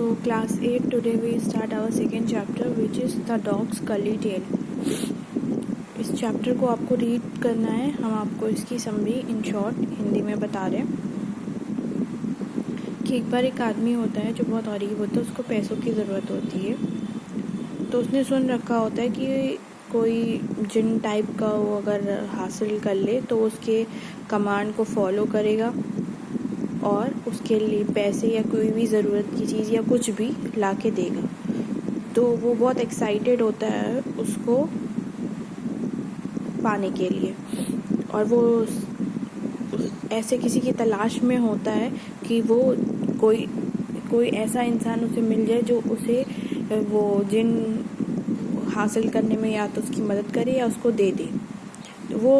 So class 8, today we start our second chapter which is the dog's curly tail. इस chapter को आपको read करना है. हम आपको इसकी समरी इन शॉर्ट हिंदी में बता रहे हैं कि एक बार एक आदमी होता है जो बहुत गरीब होता है, उसको पैसों की ज़रूरत होती है. तो उसने सुन रखा होता है कि कोई जिन टाइप का वो अगर हासिल कर ले तो उसके कमांड को फॉलो करेगा और उसके लिए पैसे या कोई भी ज़रूरत की चीज़ या कुछ भी ला के देगा. तो वो बहुत एक्साइटेड होता है उसको पाने के लिए, और वो ऐसे किसी की तलाश में होता है कि वो कोई ऐसा इंसान उसे मिल जाए जो उसे वो जिन हासिल करने में या तो उसकी मदद करे या उसको दे दे. तो वो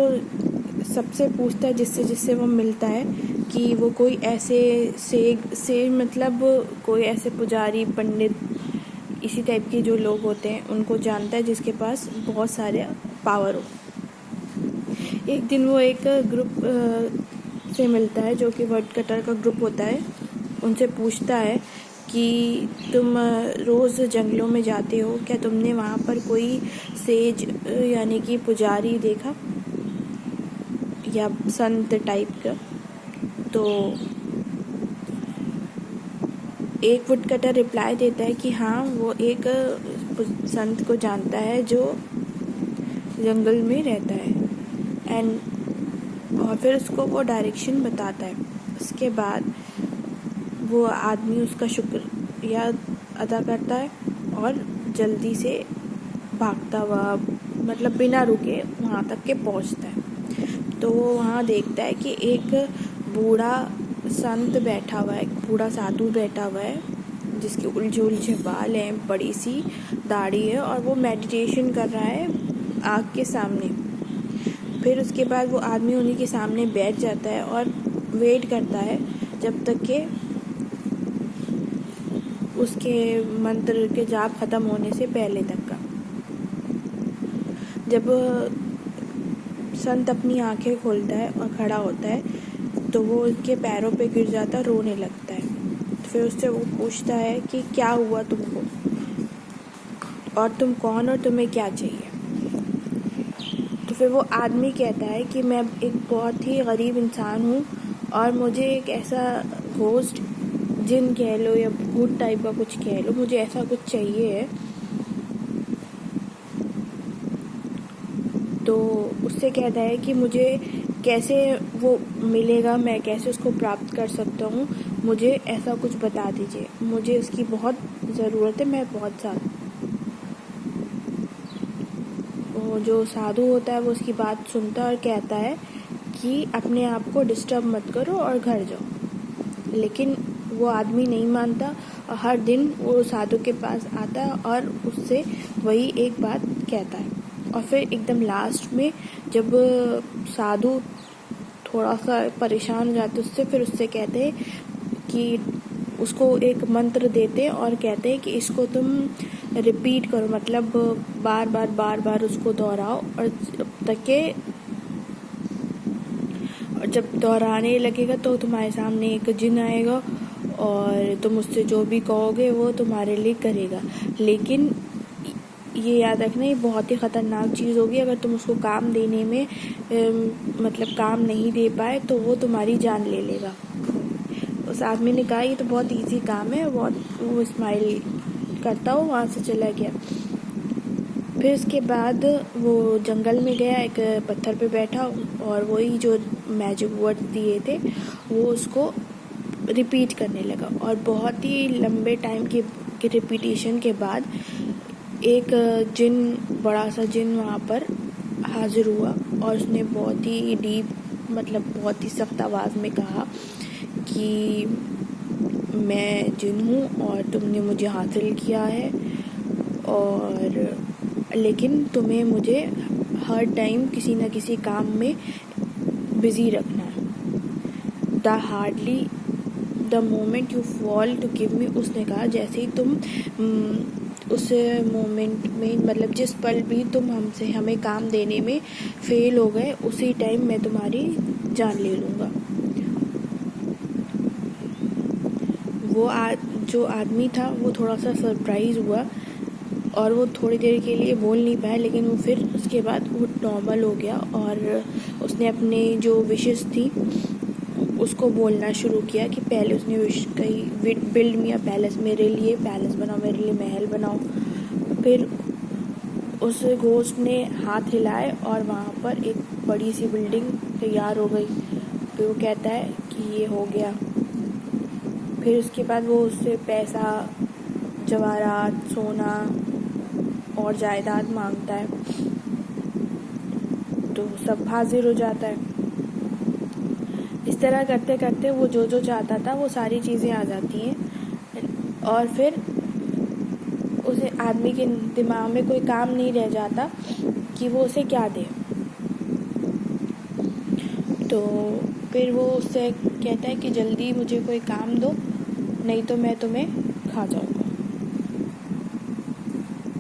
सबसे पूछता है जिससे वो मिलता है कि वो कोई ऐसे से मतलब कोई ऐसे पुजारी पंडित इसी टाइप के जो लोग होते हैं उनको जानता है जिसके पास बहुत सारे पावर हो. एक दिन वो एक ग्रुप से मिलता है जो कि वर्ड कटर का ग्रुप होता है. उनसे पूछता है कि तुम रोज़ जंगलों में जाते हो, क्या तुमने वहाँ पर कोई सेज यानी कि पुजारी देखा या संत टाइप का. तो एक वुड कटर रिप्लाई देता है कि हाँ, वो एक संत को जानता है जो जंगल में रहता है और फिर उसको वो डायरेक्शन बताता है. उसके बाद वो आदमी उसका शुक्रिया अदा करता है और जल्दी से भागता हुआ मतलब बिना रुके वहाँ तक के पहुँचता है. तो वो वहाँ देखता है कि एक बूढ़ा संत बैठा हुआ है, एक बूढ़ा साधु बैठा हुआ है जिसके उलझे बाल हैं, बड़ी सी दाढ़ी है और वो मेडिटेशन कर रहा है आग के सामने. फिर उसके बाद वो आदमी उन्हीं के सामने बैठ जाता है और वेट करता है जब तक कि उसके मंत्र के जाप ख़त्म होने से पहले तक का. जब संत अपनी आंखें खोलता है और खड़ा होता है तो वो उसके पैरों पे गिर जाता है, रोने लगता है. तो फिर उससे वो पूछता है कि क्या हुआ तुमको और तुम कौन और तुम्हें क्या चाहिए. तो फिर वो आदमी कहता है कि मैं एक बहुत ही गरीब इंसान हूँ और मुझे एक ऐसा घोस्ट जिन कह लो या भूत टाइप का कुछ कह लो, मुझे ऐसा कुछ चाहिए है. तो उससे कहता है कि मुझे कैसे वो मिलेगा, मैं कैसे उसको प्राप्त कर सकता हूँ, मुझे ऐसा कुछ बता दीजिए, मुझे उसकी बहुत ज़रूरत है, मैं बहुत ज़्यादा. वो जो साधु होता है वो उसकी बात सुनता है और कहता है कि अपने आप को डिस्टर्ब मत करो और घर जाओ. लेकिन वो आदमी नहीं मानता और हर दिन वो साधु के पास आता है और उससे वही एक बात कहता है. और फिर एकदम लास्ट में जब साधु थोड़ा सा परेशान हो जाते उससे, फिर उससे कहते हैं कि उसको एक मंत्र देते और कहते हैं कि इसको तुम रिपीट करो, मतलब बार बार उसको दोहराओ और जब दोहराने लगेगा तो तुम्हारे सामने एक जिन आएगा और तुम उससे जो भी कहोगे वो तुम्हारे लिए करेगा. लेकिन ये याद रखना, ये बहुत ही ख़तरनाक चीज़ होगी. अगर तुम उसको काम देने में मतलब काम नहीं दे पाए तो वो तुम्हारी जान ले लेगा. उस आदमी ने कहा ये तो बहुत इजी काम है. वो स्माइल करता हो वहाँ से चला गया. फिर उसके बाद वो जंगल में गया, एक पत्थर पे बैठा और वही जो मैजिक वर्ड दिए थे वो उसको रिपीट करने लगा. और बहुत ही लंबे टाइम के रिपीटेशन के बाद एक बड़ा सा जिन वहाँ पर हाजिर हुआ और उसने बहुत ही डीप मतलब बहुत ही सख्त आवाज़ में कहा कि मैं जिन हूँ और तुमने मुझे हासिल किया है, और लेकिन तुम्हें मुझे हर टाइम किसी न किसी काम में बिज़ी रखना है. The hardly the moment you fall to give me. उसने कहा जैसे ही तुम उस मोमेंट में मतलब जिस पल भी तुम हमें काम देने में फेल हो गए उसी टाइम मैं तुम्हारी जान ले लूँगा. जो आदमी था वो थोड़ा सा सरप्राइज़ हुआ और वो थोड़ी देर के लिए बोल नहीं पाया, लेकिन वो फिर उसके बाद वो नॉर्मल हो गया और उसने अपने जो विशेस थी उसको बोलना शुरू किया कि पहले उसने विश कही, बिल्ड मी अ पैलेस, मेरे लिए पैलेस बनाओ, मेरे लिए महल बनाओ। फिर उस घोस्ट ने हाथ हिलाए और वहाँ पर एक बड़ी सी बिल्डिंग तैयार हो गई। फिर वो कहता है कि ये हो गया। फिर उसके बाद वो उससे पैसा, जवाहरात, सोना और जायदाद मांगता है, तो सब हाजिर हो जाता है। इस तरह करते करते वो जो चाहता था वो सारी चीज़ें आ जाती हैं और फिर उसे आदमी के दिमाग में कोई काम नहीं रह जाता कि वो उसे क्या दे। तो फिर वो उससे कहता है कि जल्दी मुझे कोई काम दो, नहीं तो मैं तुम्हें खा जाऊँगा।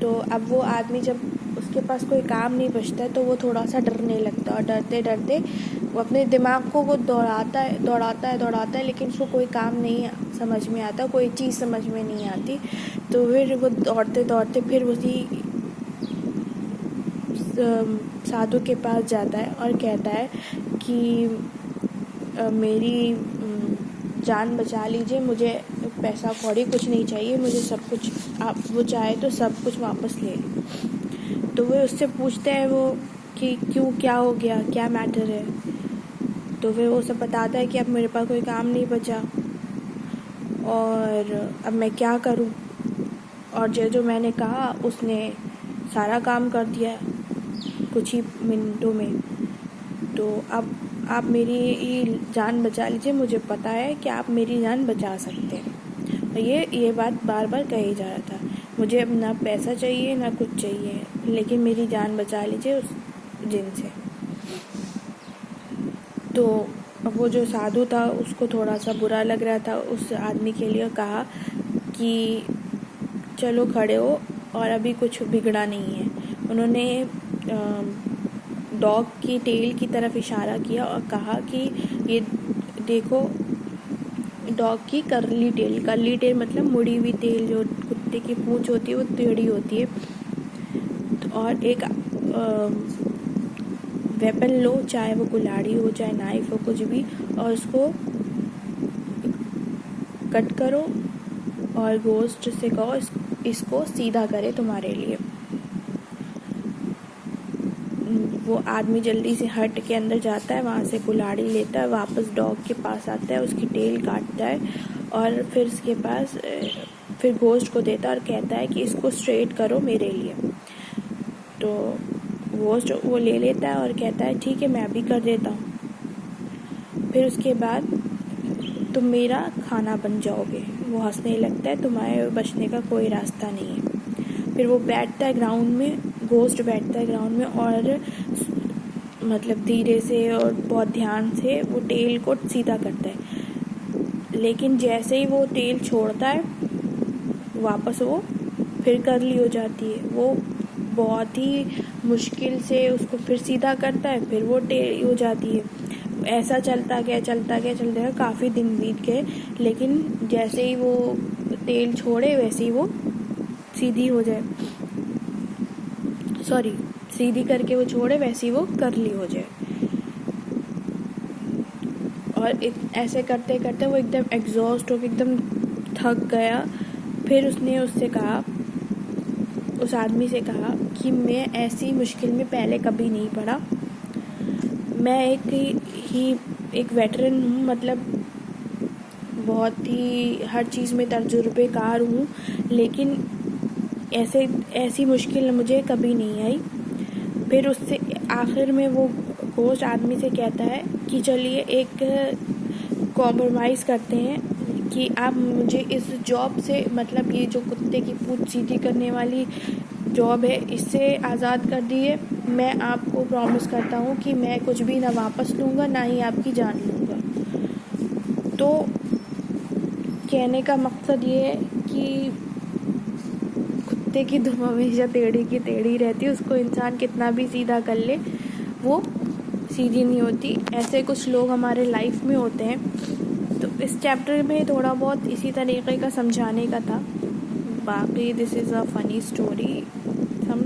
तो अब वो आदमी जब उसके पास कोई काम नहीं बचता तो वो थोड़ा सा डरने लगता है और डरते डरते वो अपने दिमाग को वो दौड़ाता है, लेकिन उसको कोई काम नहीं समझ में आता, कोई चीज़ समझ में नहीं आती। तो फिर वो दौड़ते दौड़ते फिर उसी साधु के पास जाता है और कहता है कि मेरी जान बचा लीजिए, मुझे पैसा कौड़ी कुछ नहीं चाहिए, मुझे सब कुछ, आप वो चाहे तो सब कुछ वापस ले लो। तो वो उससे पूछते हैं वो कि क्यों, क्या हो गया, क्या मैटर है। तो फिर वो सब बताता है कि अब मेरे पास कोई काम नहीं बचा और अब मैं क्या करूं, और जो मैंने कहा उसने सारा काम कर दिया कुछ ही मिनटों में। तो अब आप मेरी जान बचा लीजिए, मुझे पता है कि आप मेरी जान बचा सकते हैं। और ये बात बार बार कही जा रहा था, मुझे अब ना पैसा चाहिए ना कुछ चाहिए, लेकिन मेरी जान बचा लीजिए उस जिन से। तो अब वो जो साधु था उसको थोड़ा सा बुरा लग रहा था उस आदमी के लिए, कहा कि चलो खड़े हो और अभी कुछ बिगड़ा नहीं है। उन्होंने डॉग की टेल की तरफ इशारा किया और कहा कि ये देखो, डॉग की करली टेल मतलब मुड़ी हुई टेल, जो कुत्ते की पूंछ होती है वो टेढ़ी होती है। और एक वेपन लो, चाहे वो कुल्हाड़ी हो चाहे नाइफ हो, कुछ भी, और उसको कट करो और घोस्ट से कहो इसको सीधा करे तुम्हारे लिए। वो आदमी जल्दी से हट के अंदर जाता है, वहाँ से कुल्हाड़ी लेता है, वापस डॉग के पास आता है, उसकी टेल काटता है और फिर उसके पास फिर घोस्ट को देता है और कहता है कि इसको स्ट्रेट करो मेरे लिए। तो घोस्ट वो ले लेता है और कहता है ठीक है, मैं अभी कर देता हूँ। फिर उसके बाद तुम मेरा खाना बन जाओगे। वो हंसने लगता है, तुम्हारे बचने का कोई रास्ता नहीं है। फिर वो बैठता है ग्राउंड में, घोस्ट बैठता है ग्राउंड में और मतलब धीरे से और बहुत ध्यान से वो टेल को सीधा करता है। लेकिन जैसे ही वो टेल छोड़ता है वापस वो फिर करली हो जाती है। वो बहुत ही मुश्किल से उसको फिर सीधा करता है, फिर वो टेढ़ी हो जाती है। ऐसा चलता गया काफ़ी दिन बीत गए, लेकिन जैसे ही वो तेल छोड़े वैसे ही वो सीधी हो जाए, सीधी करके वो छोड़े वैसे ही वो करली हो जाए। और ऐसे करते करते वो एकदम एग्जॉस्ट हो, एकदम थक गया। फिर उसने उससे कहा, उस आदमी से कहा कि मैं ऐसी मुश्किल में पहले कभी नहीं पड़ा, मैं एक वेटरन हूँ, मतलब बहुत ही हर चीज़ में तजुर्बेकार हूँ, लेकिन ऐसी मुश्किल मुझे कभी नहीं आई। फिर उससे आखिर में वो घोस्ट आदमी से कहता है कि चलिए एक कॉम्प्रोमाइज़ करते हैं कि आप मुझे इस जॉब से, मतलब ये जो कुत्ते की पूंछ सीधी करने वाली जॉब है, इससे आज़ाद कर दिए। मैं आपको प्रॉमिस करता हूँ कि मैं कुछ भी ना वापस लूँगा, ना ही आपकी जान लूँगा। तो कहने का मकसद ये है कि कुत्ते की दुम हमेशा टेढ़ी की टेढ़ी रहती है, उसको इंसान कितना भी सीधा कर ले वो सीधी नहीं होती। ऐसे कुछ लोग हमारे लाइफ में होते हैं, तो इस चैप्टर में थोड़ा बहुत इसी तरीके का समझाने का था। बाकी this is a funny story, हम